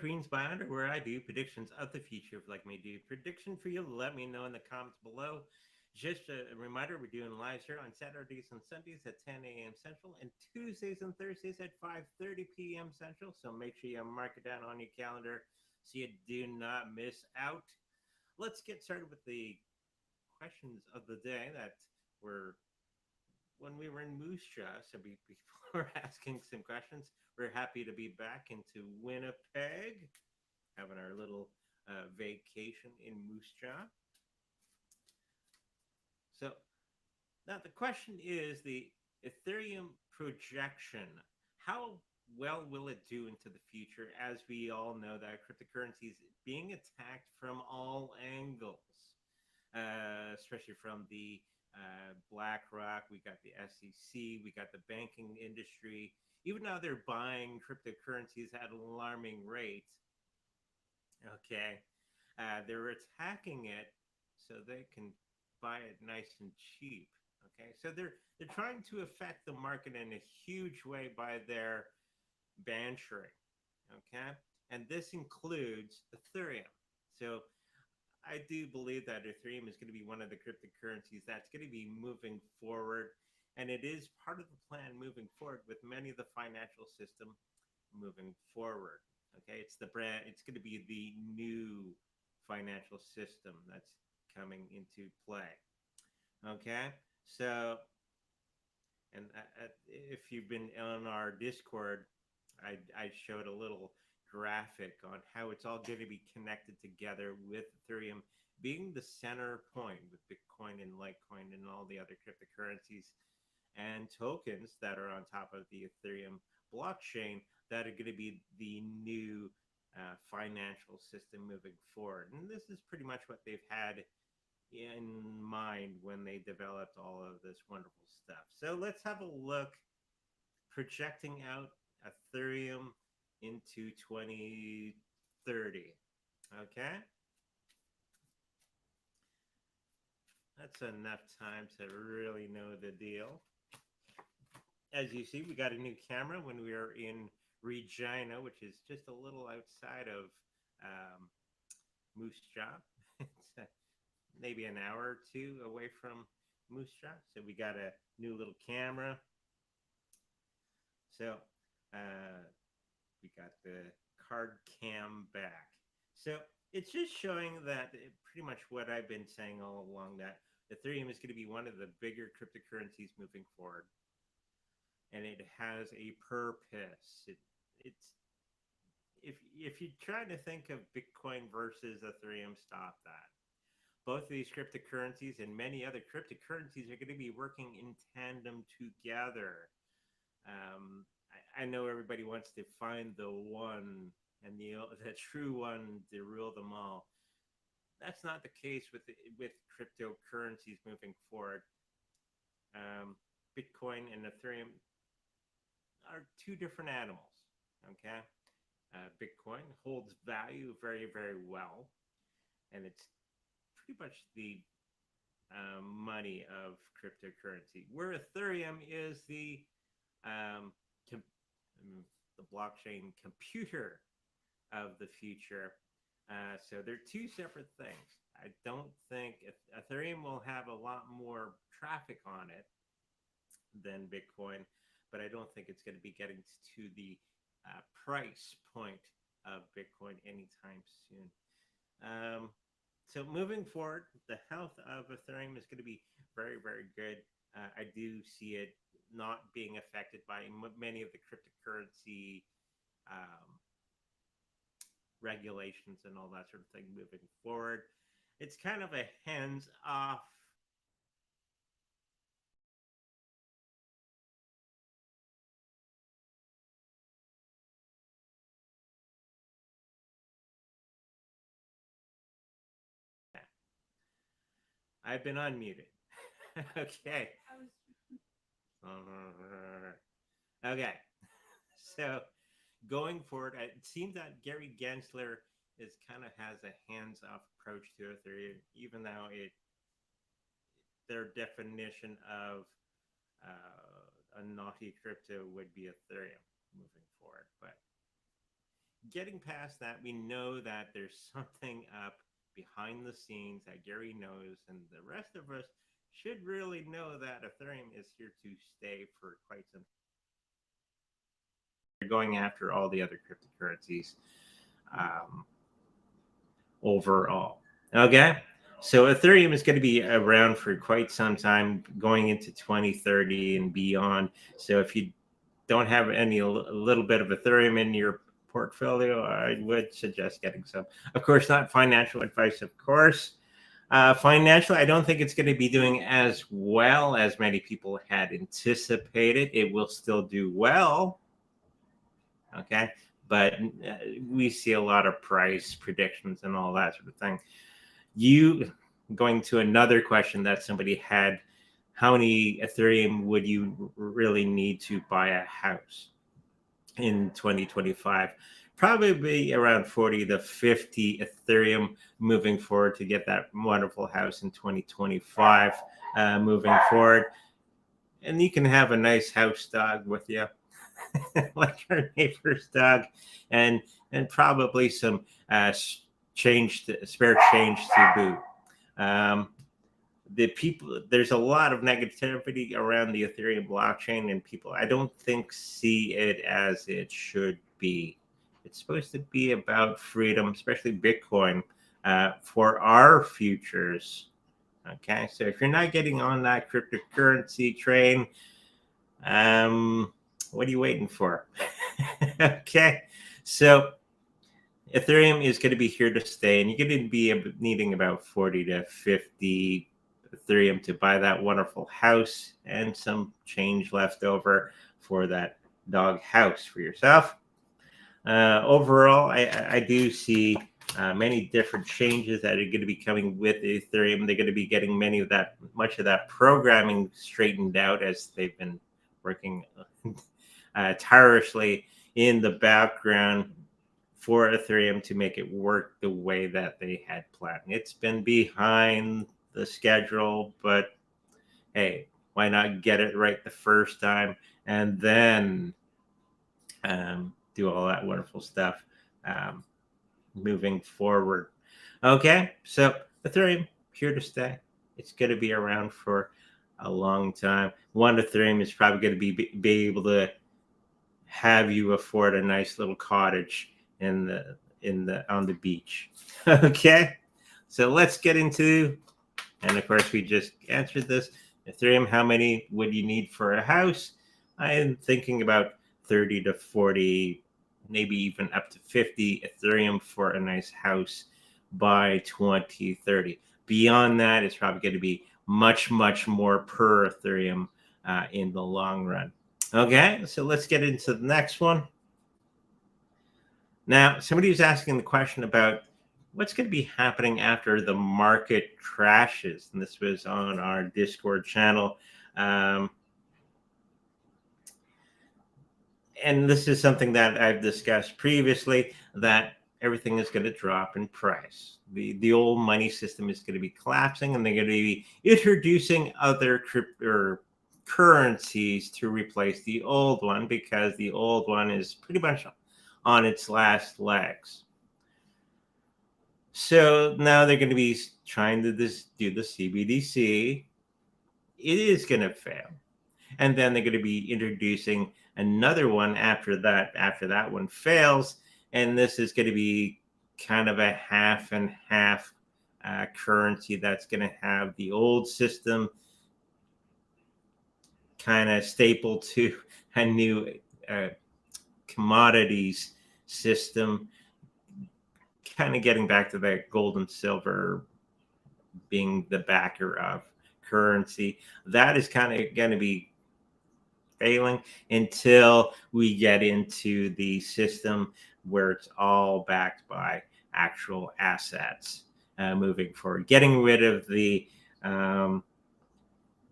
Queens Binder, where I do predictions of the future. If you'd like me to do a prediction for you, let me know in the comments below. Just a reminder, we're doing lives here on Saturdays and Sundays at 10 a.m. Central and Tuesdays and Thursdays at 5:30 p.m. Central. So make sure you mark it down on your calendar so you do not miss out. Let's get started with the questions of the day that were when we were in Moose Jaw. So people were asking some questions. We're happy to be back into Winnipeg, having our little vacation in Moose Jaw. So now the question is the Ethereum projection. How well will it do into the future? As we all know that cryptocurrency is being attacked from all angles, especially from the BlackRock, we got the SEC, we got the banking industry. Even now they're buying cryptocurrencies at an alarming rate. Okay. They're attacking it so they can buy it nice and cheap. Okay. So they're trying to affect the market in a huge way by their bantering. Okay. And this includes Ethereum. So I do believe that Ethereum is going to be one of the cryptocurrencies that's going to be moving forward. And it is part of the plan moving forward with many of the financial system moving forward. Okay, it's the brand, it's going to be the new financial system that's coming into play. Okay, so, and if you've been on our Discord, I showed a little graphic on how it's all going to be connected together with Ethereum being the center point with Bitcoin and Litecoin and all the other cryptocurrencies and tokens that are on top of the Ethereum blockchain that are going to be the new financial system moving forward. And this is pretty much what they've had in mind when they developed all of this wonderful stuff. So let's have a look projecting out Ethereum into 2030. Okay. That's enough time to really know the deal. As you see, we got a new camera when we are in Regina, which is just a little outside of Moose Jaw. It's maybe an hour or two away from Moose Jaw. So we got a new little camera. So we got the card cam back. So it's just showing that pretty much what I've been saying all along, that Ethereum is going to be one of the bigger cryptocurrencies moving forward. And it has a purpose. It's if you try to think of Bitcoin versus Ethereum, stop that. Both of these cryptocurrencies and many other cryptocurrencies are going to be working in tandem together. I know everybody wants to find the one and the true one to rule them all. That's not the case with cryptocurrencies moving forward. Bitcoin and Ethereum are two different animals. Okay, Bitcoin holds value very, very well, and it's pretty much the money of cryptocurrency. Where Ethereum is um, the blockchain computer of the future. So they're two separate things. I don't think Ethereum will have a lot more traffic on it than Bitcoin, but I don't think it's going to be getting to the price point of Bitcoin anytime soon. So moving forward, the health of Ethereum is going to be very, very good. I do see it not being affected by many of the cryptocurrency regulations and all that sort of thing moving forward. It's kind of a hands-off I've been unmuted. Okay. Okay. So going forward, it seems that Gary Gensler is kind of has a hands-off approach to Ethereum, even though their definition of a naughty crypto would be Ethereum moving forward. But getting past that, we know that there's something up behind the scenes that Gary knows, and the rest of us should really know that Ethereum is here to stay for quite some time. They're going after all the other cryptocurrencies um, overall. Okay. So Ethereum is going to be around for quite some time, going into 2030 and beyond. So if you don't have any a little bit of Ethereum in your portfolio, I would suggest getting some. Of course, not financial advice, of course. Financially, I don't think it's going to be doing as well as many people had anticipated. It will still do well, okay? But we see a lot of price predictions and all that sort of thing. You going to another question that somebody had, how many Ethereum would you really need to buy a house in 2025? Probably around 40 to 50 Ethereum moving forward to get that wonderful house in 2025 moving forward. And you can have a nice house dog with you, like our neighbor's dog, and probably some spare change to boot. The people, there's a lot of negativity around the Ethereum blockchain, and people, I don't think, see it as it should be. It's supposed to be about freedom, especially Bitcoin, for our futures. Okay, so if you're not getting on that cryptocurrency train, what are you waiting for? Okay, so Ethereum is going to be here to stay, and you're going to be needing about 40 to 50 Ethereum to buy that wonderful house and some change left over for that dog house for yourself. Overall, I do see many different changes that are going to be coming with Ethereum. They're going to be getting much of that programming straightened out as they've been working tirelessly in the background for Ethereum to make it work the way that they had planned. It's been behind the schedule, but hey, why not get it right the first time and then do all that wonderful stuff moving forward? Okay, so Ethereum here to stay. It's going to be around for a long time. One Ethereum is probably going to be able to have you afford a nice little cottage on the beach. Okay, so let's get into, and of course we just answered this. Ethereum, how many would you need for a house? I am thinking about 30 to 40, maybe even up to 50 Ethereum for a nice house by 2030. Beyond that, it's probably going to be much, much more per Ethereum in the long run. Okay, so let's get into the next one. Now, somebody was asking the question about what's going to be happening after the market crashes. And this was on our Discord channel. And this is something that I've discussed previously, that everything is going to drop in price. The old money system is going to be collapsing, and they're going to be introducing other currencies to replace the old one, because the old one is pretty much on its last legs. So now they're going to be trying to do the CBDC. It is going to fail. And then they're going to be introducing another one after that one fails. And this is going to be kind of a half and half currency that's going to have the old system kind of stapled to a new commodities system, kind of getting back to that gold and silver being the backer of currency. That is kind of going to be failing until we get into the system where it's all backed by actual assets moving forward, getting rid of the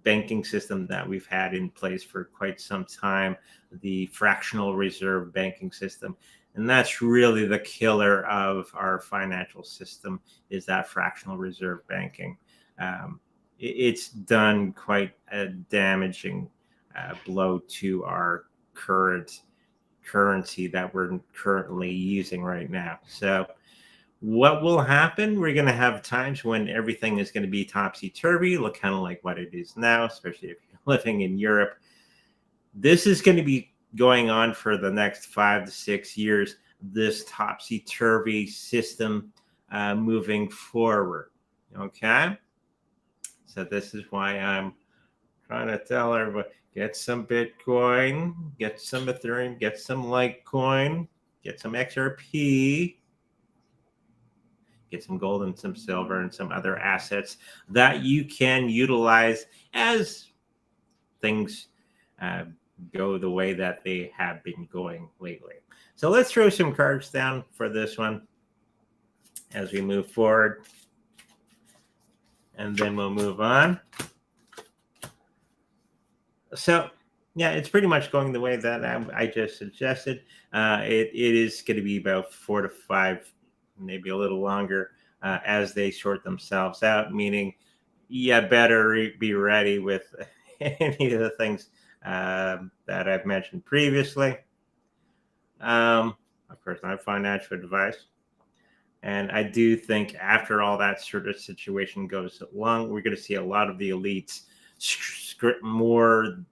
banking system that we've had in place for quite some time, the fractional reserve banking system. And that's really the killer of our financial system, is that fractional reserve banking. It's done quite a damaging blow to our current currency that we're currently using right now. So what will happen? We're going to have times when everything is going to be topsy-turvy, look kind of like what it is now, especially if you're living in Europe. This is going to be going on for the next 5 to 6 years, this topsy-turvy system moving forward. Okay? So this is why I'm trying to tell everybody, get some Bitcoin, get some Ethereum, get some Litecoin, get some XRP, get some gold and some silver and some other assets that you can utilize as things go the way that they have been going lately. So let's throw some cards down for this one as we move forward. And then we'll move on. So, yeah, it's pretty much going the way that I just suggested. It is going to be about 4 to 5, maybe a little longer, as they sort themselves out, meaning you better be ready with any of the things that I've mentioned previously. Of course, not financial advice. And I do think after all that sort of situation goes along, we're going to see a lot of the elites more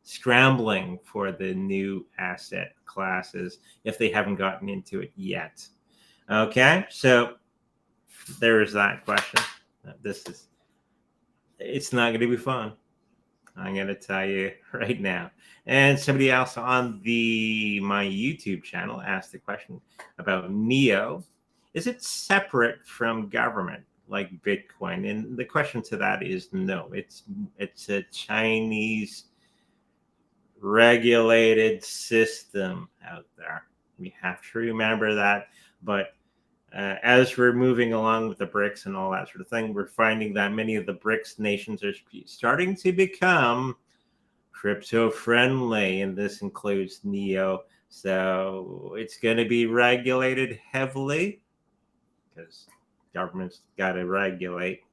scrambling for the new asset classes if they haven't gotten into it yet. Okay, so there is that question. It's not going to be fun. I'm going to tell you right now. And somebody else on my YouTube channel asked the question about NEO. Is it separate from government like Bitcoin? And the question to that is no. It's a Chinese regulated system out there. We have to remember that. But as we're moving along with the BRICS and all that sort of thing, we're finding that many of the BRICS nations are starting to become crypto friendly, and this includes NEO. So it's going to be regulated heavily because government's got to regulate.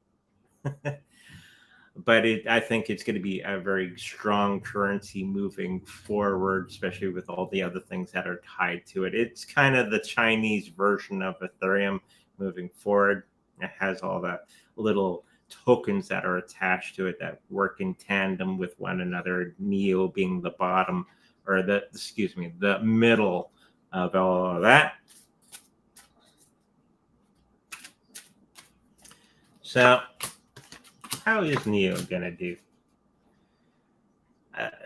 But I think it's going to be a very strong currency moving forward, especially with all the other things that are tied to it. It's kind of the Chinese version of Ethereum moving forward. It has all the little tokens that are attached to it that work in tandem with one another, NEO being the bottom, or the middle of all of that. So how is NEO going to do?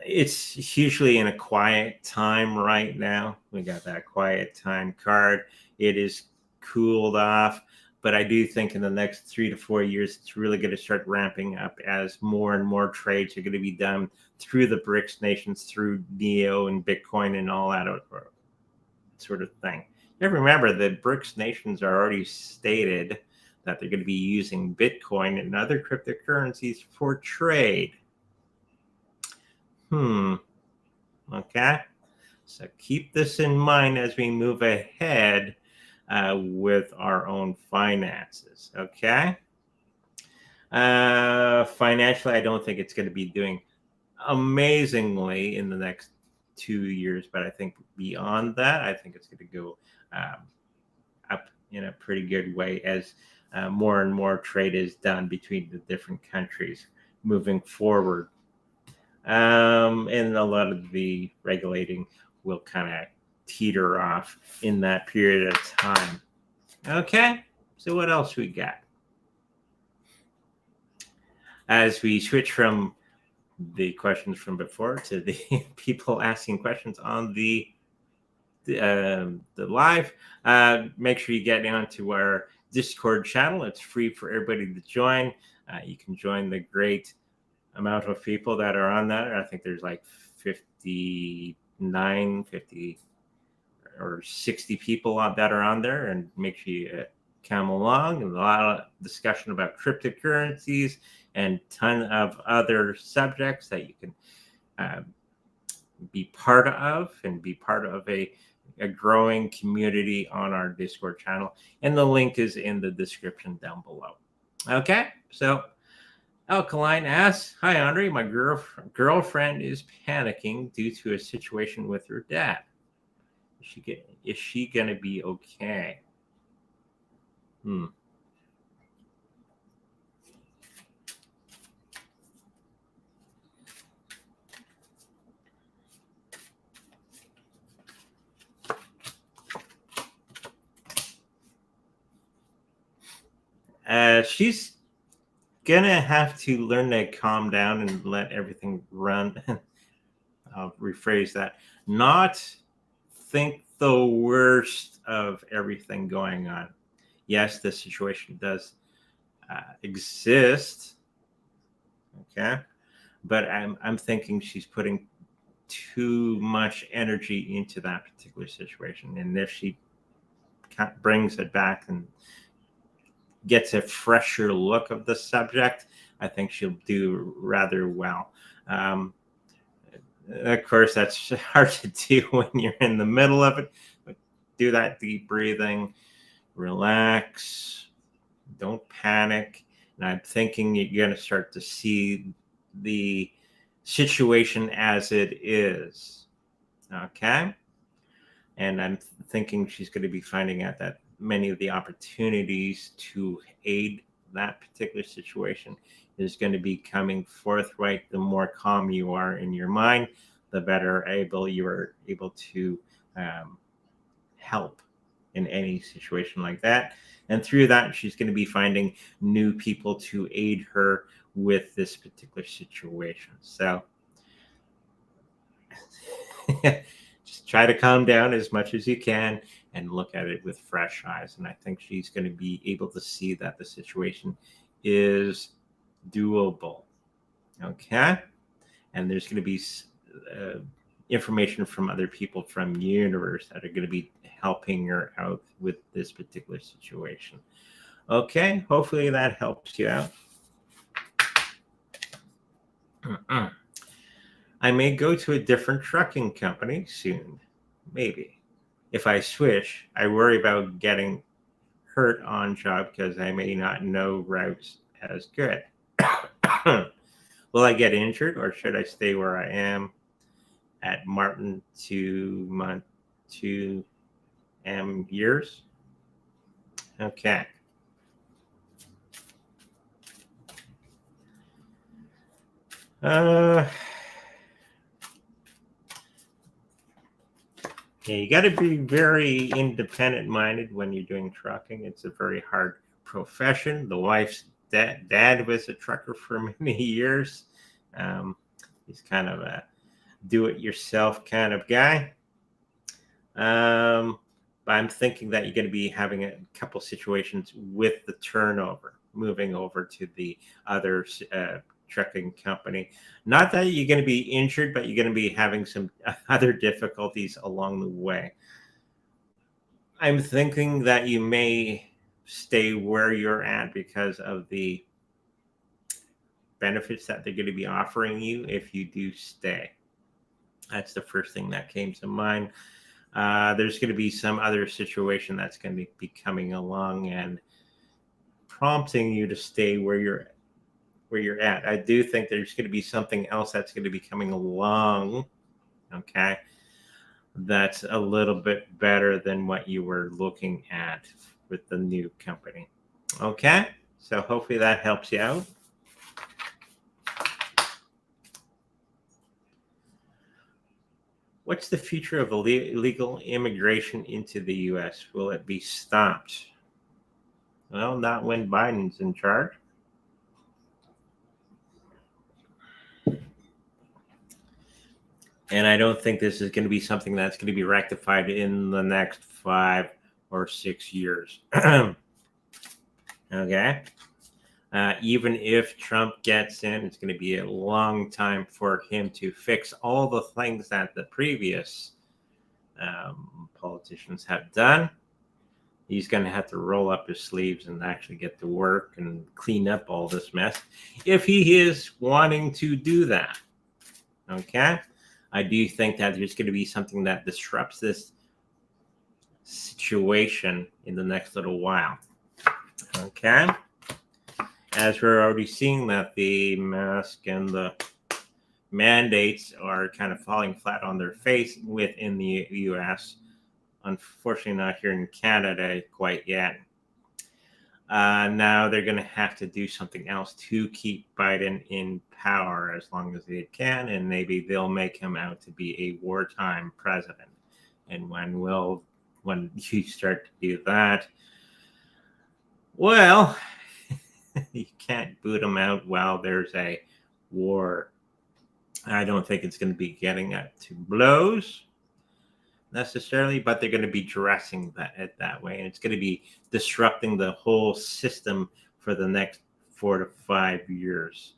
It's usually in a quiet time right now. We got that quiet time card. It is cooled off, but I do think in the next 3 to 4 years, it's really going to start ramping up as more and more trades are going to be done through the BRICS nations, through NEO and Bitcoin and all that sort of thing. You have to remember the BRICS nations are already stated that they're going to be using Bitcoin and other cryptocurrencies for trade. Okay. So keep this in mind as we move ahead with our own finances. Okay. Financially, I don't think it's going to be doing amazingly in the next 2 years, but I think beyond that, I think it's going to go up in a pretty good way as more and more trade is done between the different countries moving forward. And a lot of the regulating will kind of teeter off in that period of time. Okay, so what else we got? As we switch from the questions from before to the people asking questions on the live, make sure you get onto our Discord channel. It's free for everybody to join. You can join the great amount of people that are on that. I think there's like 50 or 60 people that are on there, and make sure you come along. And a lot of discussion about cryptocurrencies and ton of other subjects that you can be part of and be part of a growing community on our Discord channel. And the link is in the description down below. Okay, so Alkaline asks, "Hi, Andre. My girlfriend is panicking due to a situation with her dad. Is she gonna be okay?" Hmm. She's gonna have to learn to calm down and let everything run. I'll rephrase that. Not think the worst of everything going on. Yes, the situation does exist. Okay, but I'm thinking she's putting too much energy into that particular situation, and if she brings it back and gets a fresher look of the subject, I think she'll do rather well. Um, of course, that's hard to do when you're in the middle of it, but do that deep breathing, relax, don't panic. And I'm thinking you're going to start to see the situation as it is. Okay. And I'm thinking she's going to be finding out that many of the opportunities to aid that particular situation is going to be coming forthright. The more calm you are in your mind, the better you are able to help in any situation like that. And through that, she's going to be finding new people to aid her with this particular situation. So just try to calm down as much as you can and look at it with fresh eyes. And I think she's going to be able to see that the situation is doable. Okay. And there's going to be information from other people from the universe that are going to be helping her out with this particular situation. Okay. Hopefully that helps you out. I may go to a different trucking company soon. Maybe. If I switch, I worry about getting hurt on job because I may not know routes as good. Will I get injured or should I stay where I am at Martin 2 years? Okay. Yeah, you got to be very independent minded when you're doing trucking. It's a very hard profession. The wife's dad was a trucker for many years. He's kind of a do it yourself kind of guy. But I'm thinking that you're going to be having a couple situations with the turnover, moving over to the other trucking company. Not that you're going to be injured, but you're going to be having some other difficulties along the way. I'm thinking that you may stay where you're at because of the benefits that they're going to be offering you if you do stay. That's the first thing that came to mind. There's going to be some other situation that's going to be coming along and prompting you to stay where you're at. I do think there's going to be something else that's going to be coming along, okay, that's a little bit better than what you were looking at with the new company. Okay, so hopefully that helps you out. What's the future of illegal immigration into the U.S.? Will it be stopped? Well, not when Biden's in charge. And I don't think this is going to be something that's going to be rectified in the next 5 or 6 years. Okay. Even if Trump gets in, it's going to be a long time for him to fix all the things that the previous politicians have done. He's going to have to roll up his sleeves and actually get to work and clean up all this mess if he is wanting to do that. Okay. I do think that there's going to be something that disrupts this situation in the next little while. Okay. as we're already seeing that the mask and the mandates are kind of falling flat on their face within the US. Unfortunately, not here in Canada quite yet. Now they're going to have to do something else to keep Biden in power as long as they can, and maybe they'll make him out to be a wartime president. And when you start to do that, well, you can't boot him out while there's a war. I don't think it's going to be getting up to blows necessarily, but they're going to be dressing that way, and it's going to be disrupting the whole system for the next 4 to 5 years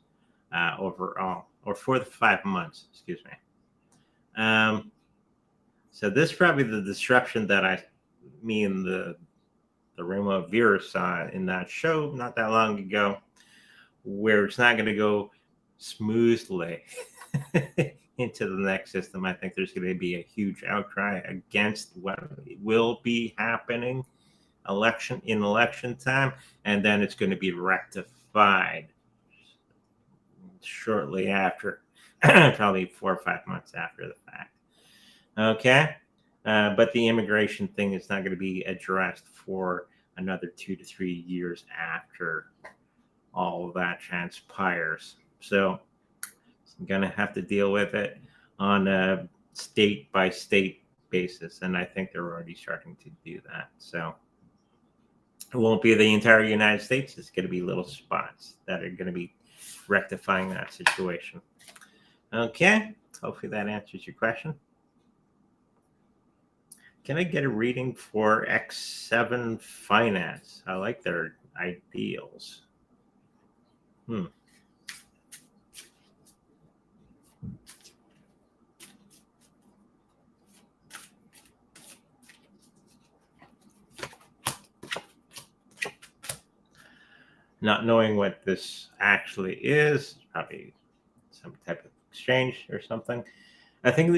overall, or 4 to 5 months, excuse me. So this is probably the disruption that me and the remote viewer saw in that show not that long ago, where it's not going to go smoothly into the next system. I think there's going to be a huge outcry against what will be happening in election time, and then it's going to be rectified shortly after, probably 4 or 5 months after the fact. Okay, but the immigration thing is not going to be addressed for another 2 to 3 years after all of that transpires. So I'm going to have to deal with it on a state by state basis. And I think they're already starting to do that. So it won't be the entire United States. It's going to be little spots that are going to be rectifying that situation. Okay. Hopefully that answers your question. Can I get a reading for X7 Finance? I like their ideals. Not knowing what this actually is, probably some type of exchange or something. I think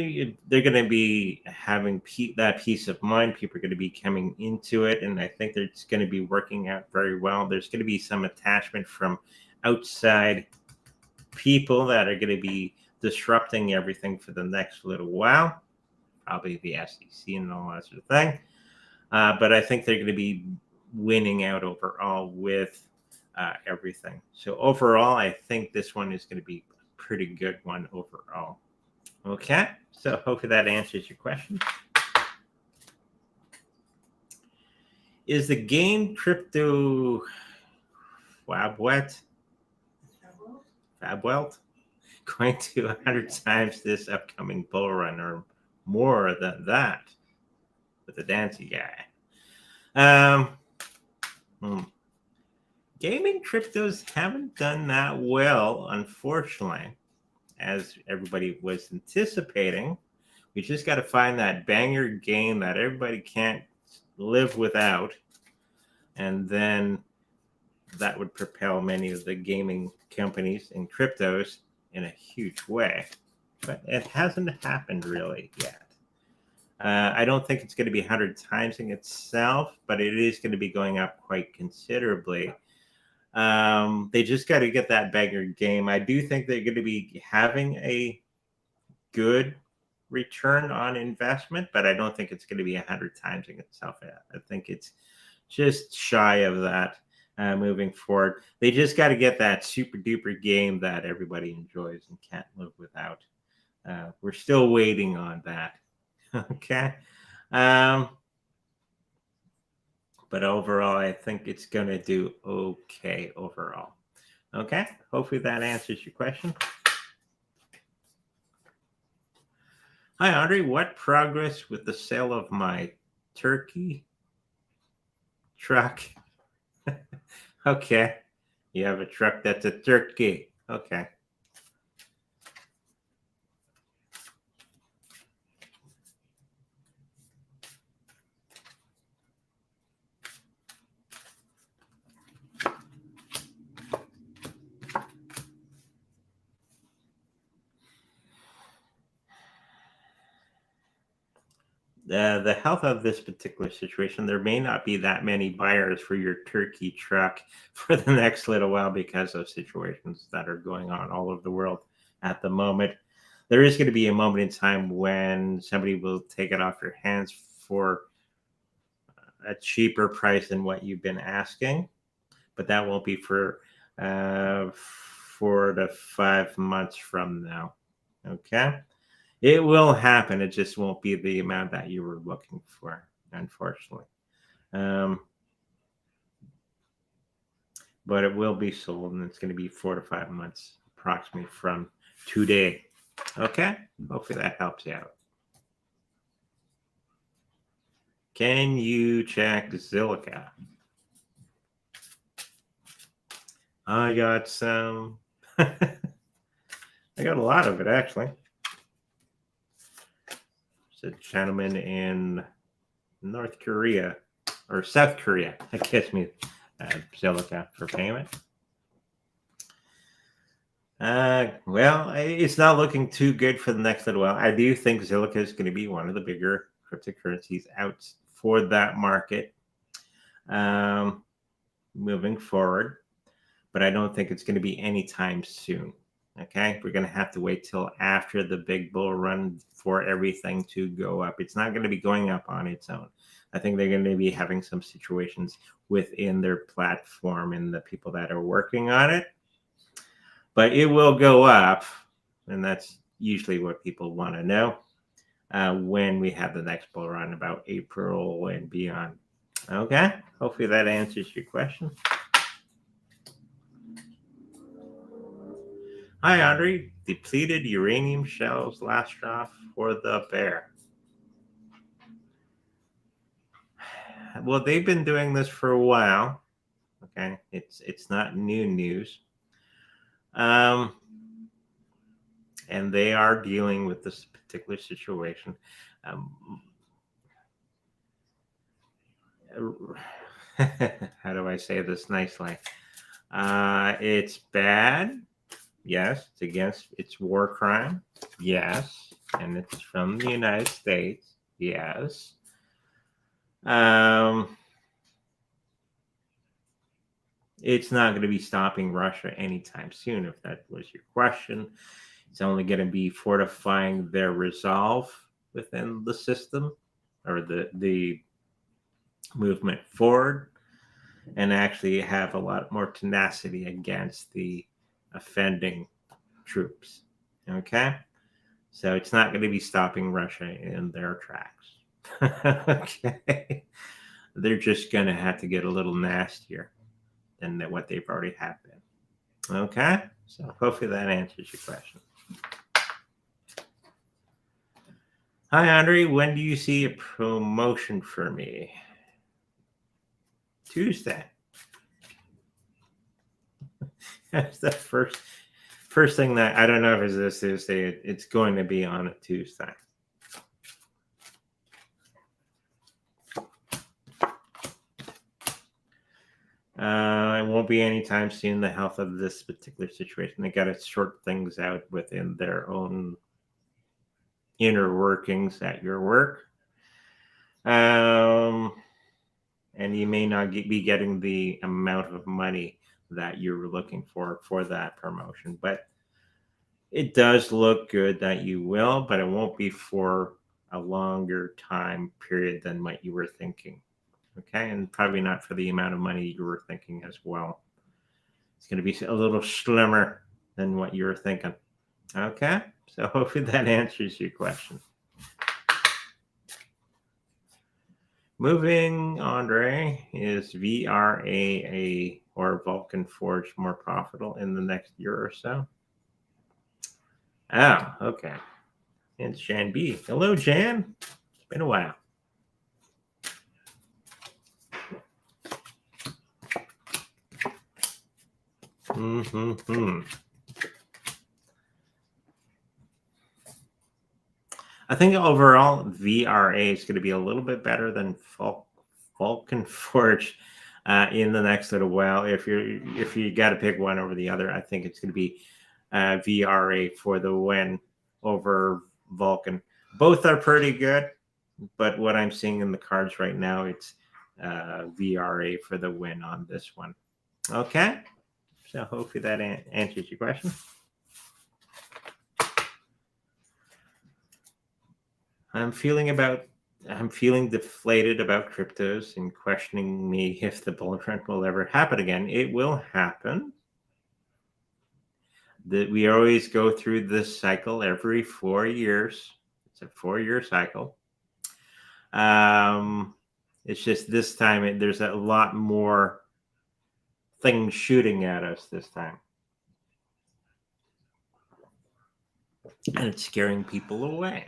they're going to be having that peace of mind. People are going to be coming into it, and I think it's going to be working out very well. There's going to be some attachment from outside people that are going to be disrupting everything for the next little while, probably the SEC and all that sort of thing. But I think they're going to be winning out overall with everything. So overall, I think this one is going to be a pretty good one overall. Okay, so hopefully that answers your question. Is the game crypto fabwalt going to 100 times this upcoming bull run, or more than that, with the Dancy guy? Gaming cryptos haven't done that well, unfortunately, as everybody was anticipating. We just got to find that banger game that everybody can't live without, and then that would propel many of the gaming companies and cryptos in a huge way. But it hasn't happened really yet. I don't think it's going to be 100 timesing itself, but it is going to be going up quite considerably. They just got to get that banger game. I do think they're going to be having a good return on investment, but I don't think it's going to be 100 timesing itself yet. I think it's just shy of that moving forward. They just got to get that super duper game that everybody enjoys and can't live without. We're still waiting on that. Okay. But overall, I think it's going to do okay overall. Okay. Hopefully that answers your question. Hi, Audrey. What progress with the sale of my turkey truck? Okay. You have a truck that's a turkey. Okay. the health of this particular situation, there may not be that many buyers for your turkey truck for the next little while because of situations that are going on all over the world at the moment. There is going to be a moment in time when somebody will take it off your hands for a cheaper price than what you've been asking, but that won't be for uh, 4 to 5 months from now. Okay. It will happen. It just won't be the amount that you were looking for, unfortunately. Um, but it will be sold, and it's going to be 4 to 5 months approximately from today. Okay? Hopefully that helps you out. Can you check zillqa? I got some. I got a lot of it, actually. There's a gentleman in North Korea or South Korea that gets me zillqa for payment. Well, it's not looking too good for the next little while. I do think zillqa is going to be one of the bigger cryptocurrencies out for that market moving forward, but I don't think it's going to be anytime soon. Okay, we're going to have to wait till after the big bull run for everything to go up. It's not going to be going up on its own. I think they're going to be having some situations within their platform and the people that are working on it. But it will go up, and that's usually what people want to know when we have the next bull run, about April and beyond. Okay, hopefully that answers your question. Hi, Audrey. Depleted uranium shells last draw for the bear. Well, they've been doing this for a while. Okay, it's not new news. And they are dealing with this particular situation. How do I say this nicely? It's bad. Yes. It's war crime. Yes. And it's from the United States. Yes. It's not going to be stopping Russia anytime soon, if that was your question. It's only going to be fortifying their resolve within the system or the movement forward, and actually have a lot more tenacity against the offending troops. Okay? So it's not going to be stopping Russia in their tracks. Okay? They're just going to have to get a little nastier than what they've already have been. Okay? So hopefully that answers your question. Hi, Andre. When do you see a promotion for me? Tuesday. That's the first thing that I don't know if it's this Tuesday. It's going to be on a Tuesday. It won't be anytime soon. The health of this particular situation, they got to sort things out within their own inner workings at your work. And you may not be getting the amount of money that you're looking for that promotion, but it does look good that you will, but it won't be for a longer time period than what you were thinking. Okay, and probably not for the amount of money you were thinking as well. It's going to be a little slimmer than what you were thinking. Okay, so hopefully that answers your question. Moving, Andre, is VRA or Vulcan Forge more profitable in the next year or so? Oh, okay. It's Jan B. Hello, Jan. It's been a while. I think overall VRA is going to be a little bit better than Vulcan Forge in the next little while. If you got to pick one over the other, I think it's going to be VRA for the win over Vulcan. Both are pretty good. but what I'm seeing in the cards right now, it's VRA for the win on this one. Okay, so hopefully that answers your question. I'm feeling deflated about cryptos and questioning me if the bull run will ever happen again. It will happen. That we always go through this cycle every 4 years. It's a 4-year cycle. It's just this time there's a lot more things shooting at us this time, and it's scaring people away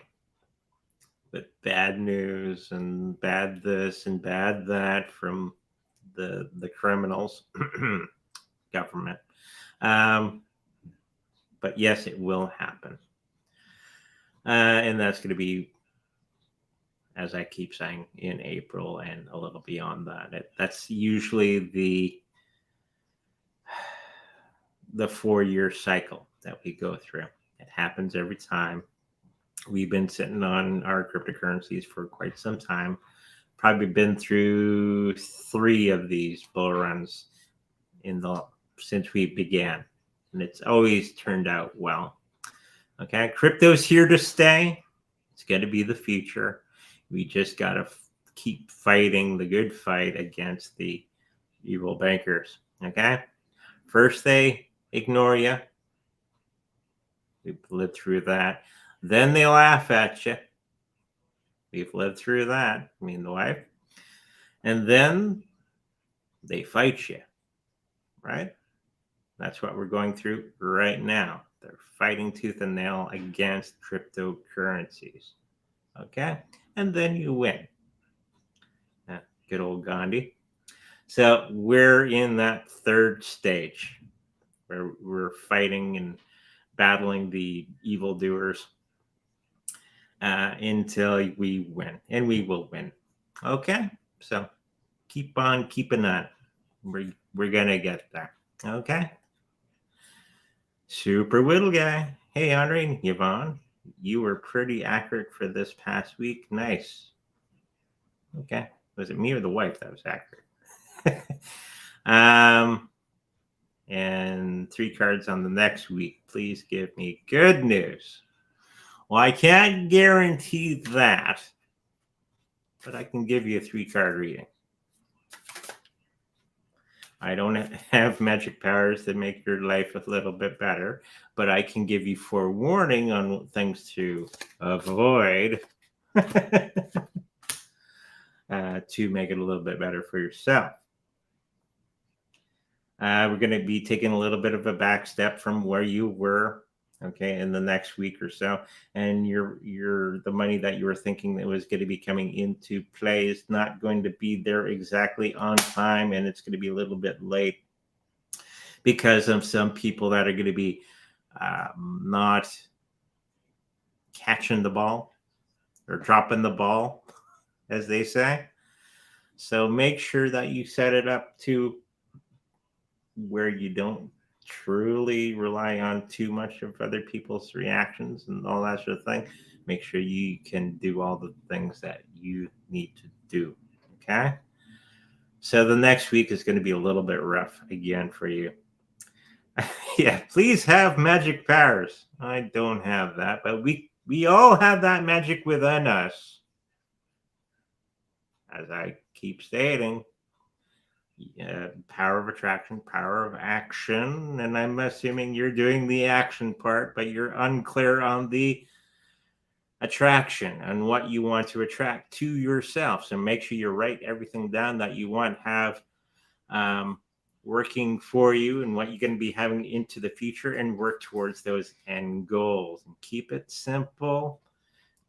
with bad news and bad this and bad that from the criminals, government. But yes, it will happen, and that's going to be, as I keep saying, in April and a little beyond that. That's usually the 4-year cycle that we go through. It happens every time. We've been sitting on our cryptocurrencies for quite some time. Probably been through 3 of these bull runs since we began, and it's always turned out well. Okay, crypto's here to stay. It's going to be the future. We just got to keep fighting the good fight against the evil bankers. Okay, first they ignore you. We've lived through that. Then they laugh at you. We've lived through that, me and the wife. And then they fight you, right? That's what we're going through right now. They're fighting tooth and nail against cryptocurrencies. Okay? And then you win. Good old Gandhi. So we're in that 3rd stage where we're fighting and battling the evildoers until we win, and we will win. Okay, so keep on keeping on. We're gonna get there. Okay. Super Whittle Guy. Hey, Andre and Yvonne, you were pretty accurate for this past week. Nice. Okay, was it me or the wife that was accurate? And 3 cards on the next week. Please give me good news. Well, I can't guarantee that, but I can give you a 3-card reading. I don't have magic powers that make your life a little bit better, but I can give you forewarning on things to avoid to make it a little bit better for yourself. We're going to be taking a little bit of a back step from where you were, okay, in the next week or so, and the money that you were thinking that was going to be coming into play is not going to be there exactly on time, and it's going to be a little bit late because of some people that are going to be not catching the ball or dropping the ball, as they say. So make sure that you set it up to where you don't truly rely on too much of other people's reactions and all that sort of thing. Make sure you can do all the things that you need to do. Okay. So the next week is going to be a little bit rough again for you. Yeah, please have magic powers. I don't have that, but we all have that magic within us. As I keep stating, power of attraction, power of action, and I'm assuming you're doing the action part, but you're unclear on the attraction and what you want to attract to yourself. So make sure you write everything down that you want have working for you and what you're going to be having into the future, and work towards those end goals. And keep it simple.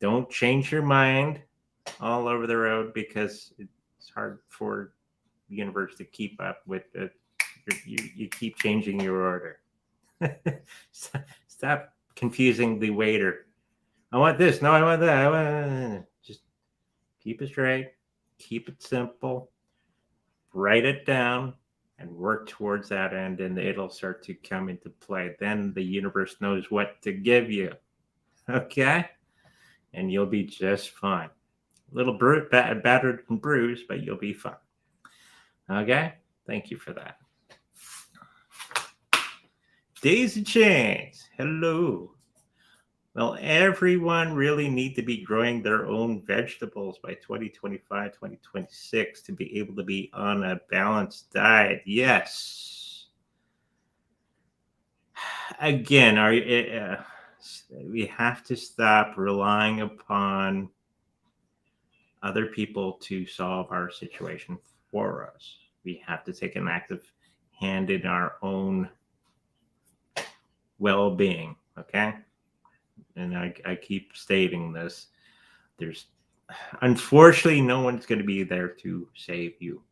Don't change your mind all over the road, because it's hard for the universe to keep up with it. You keep changing your order. Stop confusing the waiter. I want this. No, I want that. I want... Just keep it straight. Keep it simple. Write it down and work towards that end, and it'll start to come into play. Then the universe knows what to give you. Okay? And you'll be just fine. A little battered and bruised, but you'll be fine. Okay? Thank you for that. Daisy Chains, hello. Well, everyone really need to be growing their own vegetables by 2025, 2026 to be able to be on a balanced diet. Yes. Again, we have to stop relying upon other people to solve our situation for us. We have to take an active hand in our own well-being. Okay. And I keep stating this. There's unfortunately no one's going to be there to save you.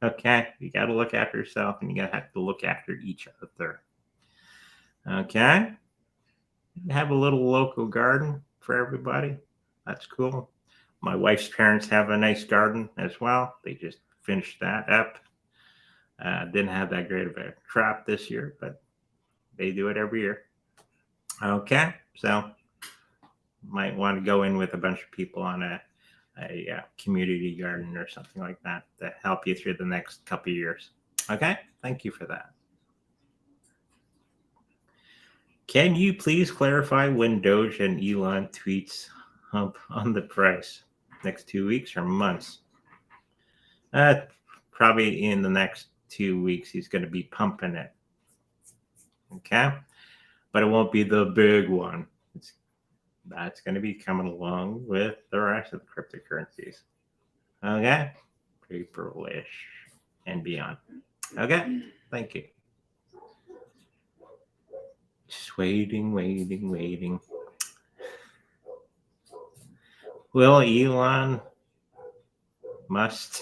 Okay, you got to look after yourself, and you got to have to look after each other. Okay, have a little local garden for everybody. That's cool. My wife's parents have a nice garden as well. They just finished that up. Didn't have that great of a crop this year, but they do it every year. Okay, so might want to go in with a bunch of people on a community garden or something like that to help you through the next couple of years. Okay, thank you for that. Can you please clarify when Doge and Elon tweets up on the price? Next 2 weeks or months? Probably in the next 2 weeks, he's going to be pumping it. Okay, but it won't be the big one. That's going to be coming along with the rest of the cryptocurrencies. Okay, April-ish and beyond. Okay, thank you. Just waiting. Will Elon Musk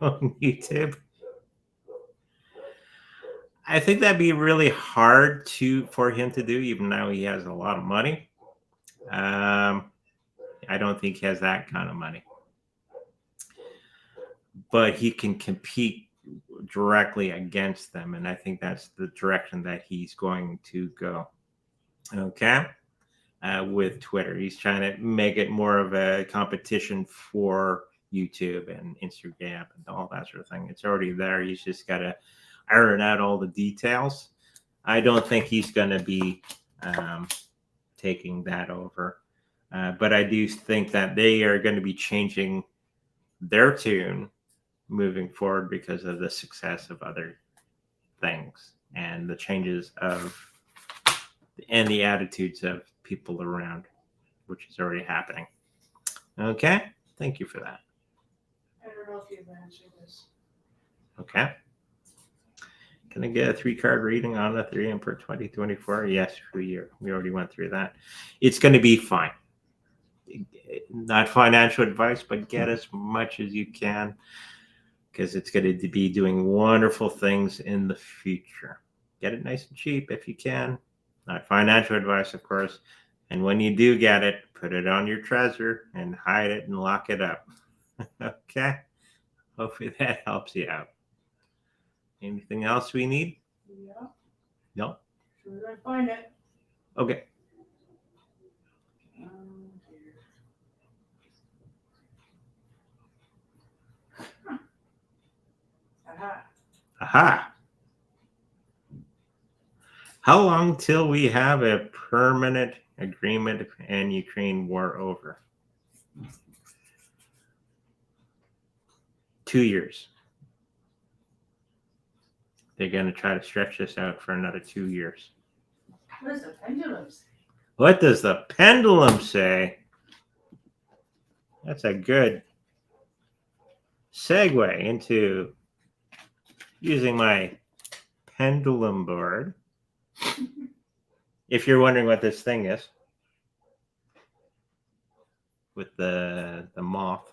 own YouTube? I think that'd be really hard for him to do, even though he has a lot of money. I don't think he has that kind of money, but he can compete directly against them, and I think that's the direction that he's going to go. Okay, with Twitter, he's trying to make it more of a competition for YouTube and Instagram and all that sort of thing. It's already there. He's just got to iron out all the details. I don't think he's going to be taking that over. But I do think that they are going to be changing their tune moving forward because of the success of other things and the changes and the attitudes of people around, which is already happening. Okay, thank you for that. I don't know if you've answered this. Okay. Can I get a 3-card reading on Ethereum for 2024? Yes, we already went through that. It's going to be fine. Not financial advice, but get as much as you can because it's going to be doing wonderful things in the future. Get it nice and cheap if you can. Not financial advice, of course. And when you do get it, put it on your Trezor and hide it and lock it up. Okay? Hopefully that helps you out. Anything else we need? Yeah. No? Sure as I find it. Okay. Aha. How long till we have a permanent agreement and Ukraine war over? 2 years. They're going to try to stretch this out for another 2 years. What does the pendulum say? What does the pendulum say? That's a good segue into using my pendulum board. If you're wondering what this thing is, with the moth.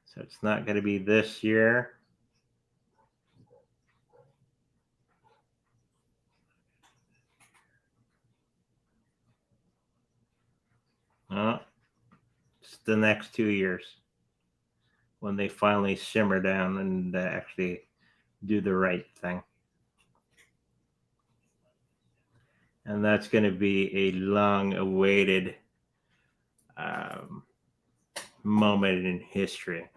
So it's not going to be this year. It's the next 2 years when they finally simmer down and actually do the right thing. And that's going to be a long-awaited moment in history.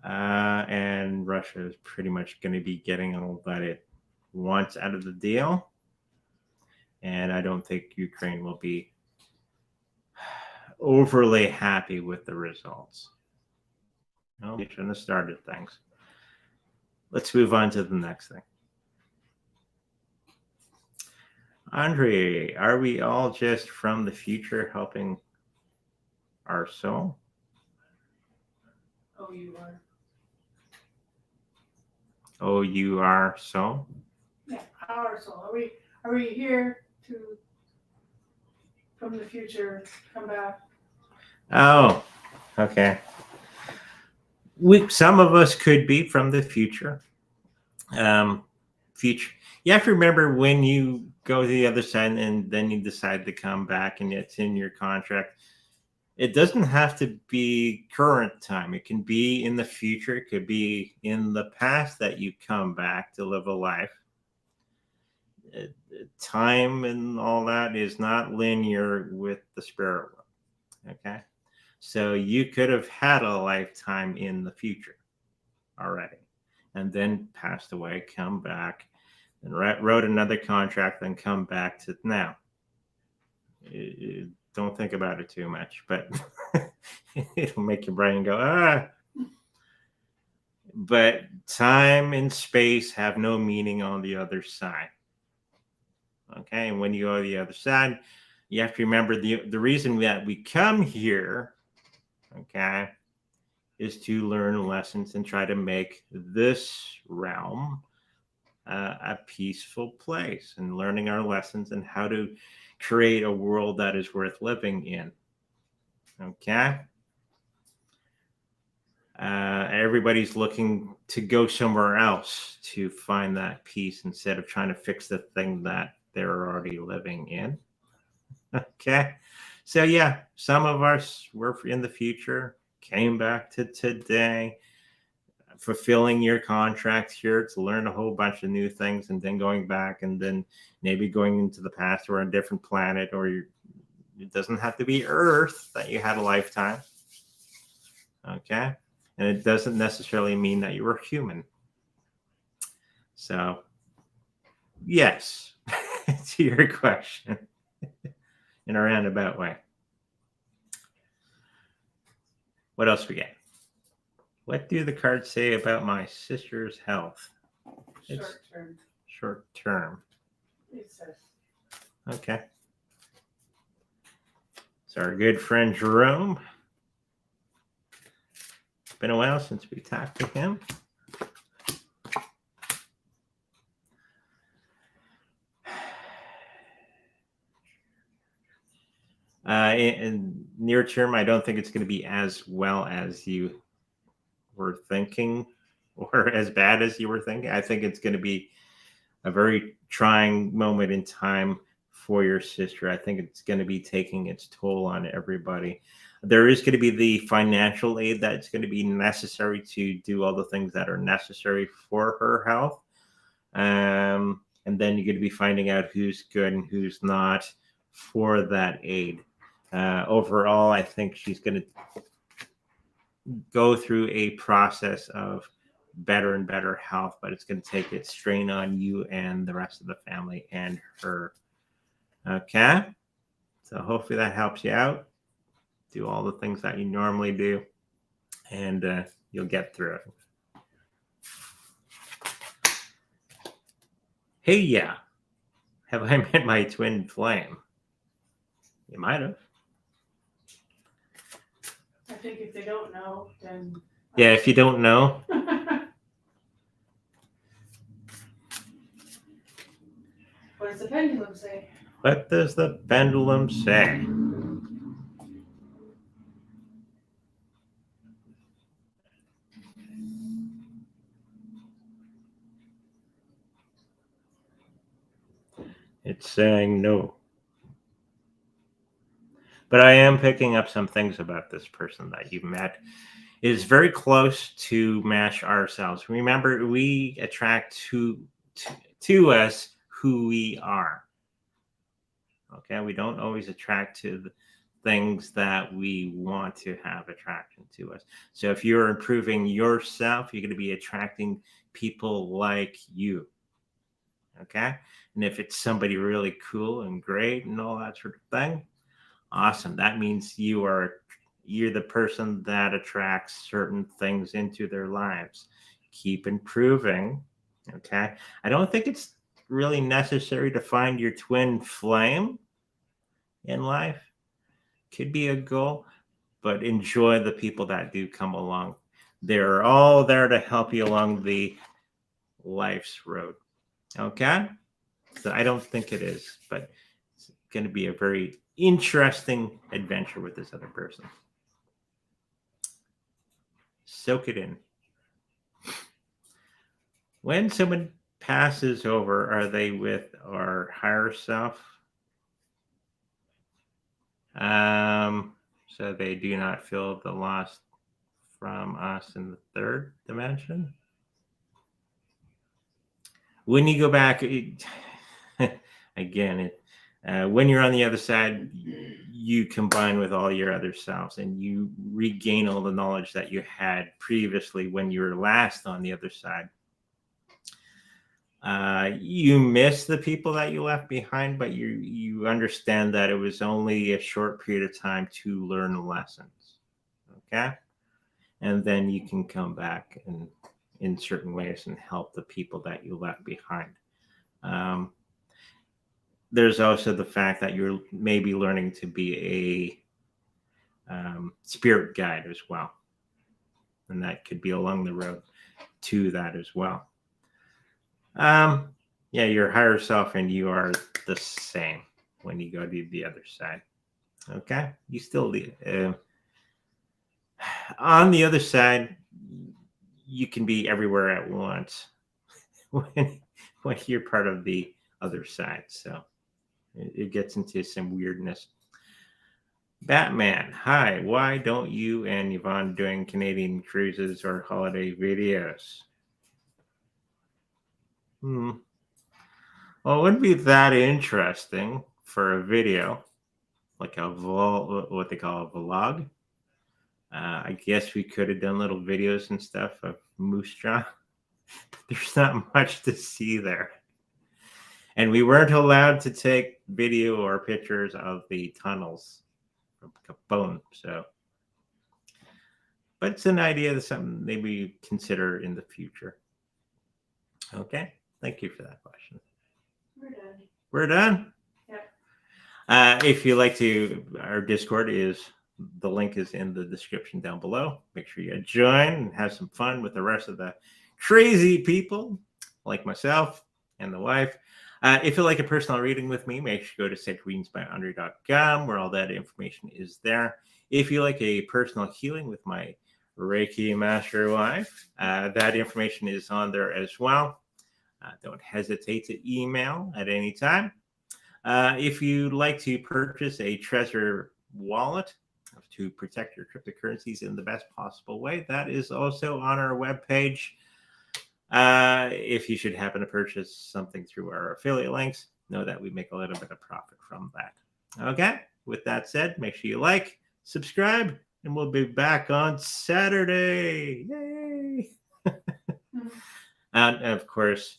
And Russia is pretty much going to be getting all that it wants out of the deal. And I don't think Ukraine will be overly happy with the results. No, we shouldn't have started things. Let's move on to the next thing. Andre, are we all just from the future helping our soul? Oh, you are. Oh, you are so? Yeah, our soul. Are we here to from the future come back? Oh, okay. Some of us could be from the future. Future. You have to remember when you go to the other side and then you decide to come back and it's in your contract. It doesn't have to be current time. It can be in the future. It could be in the past that you come back to live a life. Time and all that is not linear with the spirit world. Okay. So you could have had a lifetime in the future already and then passed away, come back and wrote another contract, then come back to now. Don't think about it too much, but it'll make your brain go, ah. But time and space have no meaning on the other side. Okay, and when you go to the other side, you have to remember the reason that we come here, okay, is to learn lessons and try to make this realm a peaceful place, and learning our lessons and how to create a world that is worth living in. Okay. Everybody's looking to go somewhere else to find that peace instead of trying to fix the thing that they're already living in. Okay. So yeah, some of us were in the future, came back to today, fulfilling your contract here to learn a whole bunch of new things, and then going back and then maybe going into the past or a different planet, or it doesn't have to be Earth that you had a lifetime. Okay. And it doesn't necessarily mean that you were human. So yes, to your question in a roundabout way. What else we got? What do the cards say about my sister's health? Short term. Short term. It says. Okay. It's our good friend Jerome. It's been a while since we talked to him. In near term, I don't think it's going to be as well as you were thinking, or as bad as you were thinking. I think it's going to be a very trying moment in time for your sister. I think it's going to be taking its toll on everybody. There is going to be the financial aid that's going to be necessary to do all the things that are necessary for her health. And then you're going to be finding out who's good and who's not for that aid. Overall, I think she's going to go through a process of better and better health, but it's going to take its strain on you and the rest of the family and her. Okay. So hopefully that helps you out. Do all the things that you normally do, and you'll get through it. Hey, yeah. Have I met my twin flame? You might have. I think if they don't know, then. Yeah, if you don't know. What does the pendulum say? What does the pendulum say? It's saying no. But I am picking up some things about this person that you met. It is very close to match ourselves. Remember, we attract to us who we are. Okay, we don't always attract to the things that we want to have attraction to us. So if you're improving yourself, you're going to be attracting people like you. Okay, and if it's somebody really cool and great and all that sort of thing, awesome. That means you're the person that attracts certain things into their lives. Keep improving. Okay, I don't think it's really necessary to find your twin flame in life. Could be a goal, but enjoy the people that do come along. They're all there to help you along the life's road. Okay, so I don't think it is, but it's going to be a very interesting adventure with this other person. Soak it in. When someone passes over, are they with our higher self? So they do not feel the loss from us in the third dimension. When you go back, again, when you're on the other side, you combine with all your other selves and you regain all the knowledge that you had previously when you were last on the other side. You miss the people that you left behind, but you understand that it was only a short period of time to learn lessons. Okay, and then you can come back and in certain ways and help the people that you left behind. There's also the fact that you're maybe learning to be a spirit guide as well, and that could be along the road to that as well. Yeah, your higher self and you are the same when you go to the other side. Okay, you still on the other side, you can be everywhere at once when you're part of the other side. So it gets into some weirdness. Batman, hi. Why don't you and Yvonne doing Canadian cruises or holiday videos? Well, it wouldn't be that interesting for a video, like what they call a vlog. I guess we could have done little videos and stuff of Moose Jaw. There's not much to see there. And we weren't allowed to take video or pictures of the tunnels from Capone. So, but it's an idea that's something maybe consider in the future. Okay. Thank you for that question. We're done. We're done? Yep. If you like to, our Discord the link is in the description down below. Make sure you join and have some fun with the rest of the crazy people like myself and the wife. If you like a personal reading with me, make sure you go to sacredreadingsbyandre.com where all that information is there. If you like a personal healing with my Reiki master wife, that information is on there as well. Don't hesitate to email at any time. If you'd like to purchase a treasure wallet to protect your cryptocurrencies in the best possible way, that is also on our webpage. If you should happen to purchase something through our affiliate links, know that we make a little bit of profit from that. Okay, with that said, make sure you like, subscribe, and we'll be back on Saturday. Yay! And of course,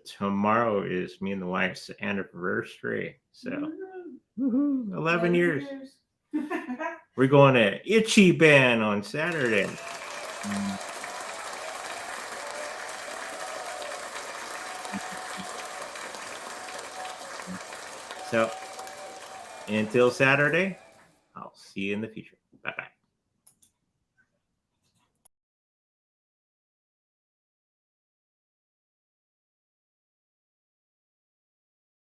tomorrow is me and the wife's anniversary. So, 11 years. We're going to Itchy Band on Saturday. So, until Saturday, I'll see you in the future. Bye-bye.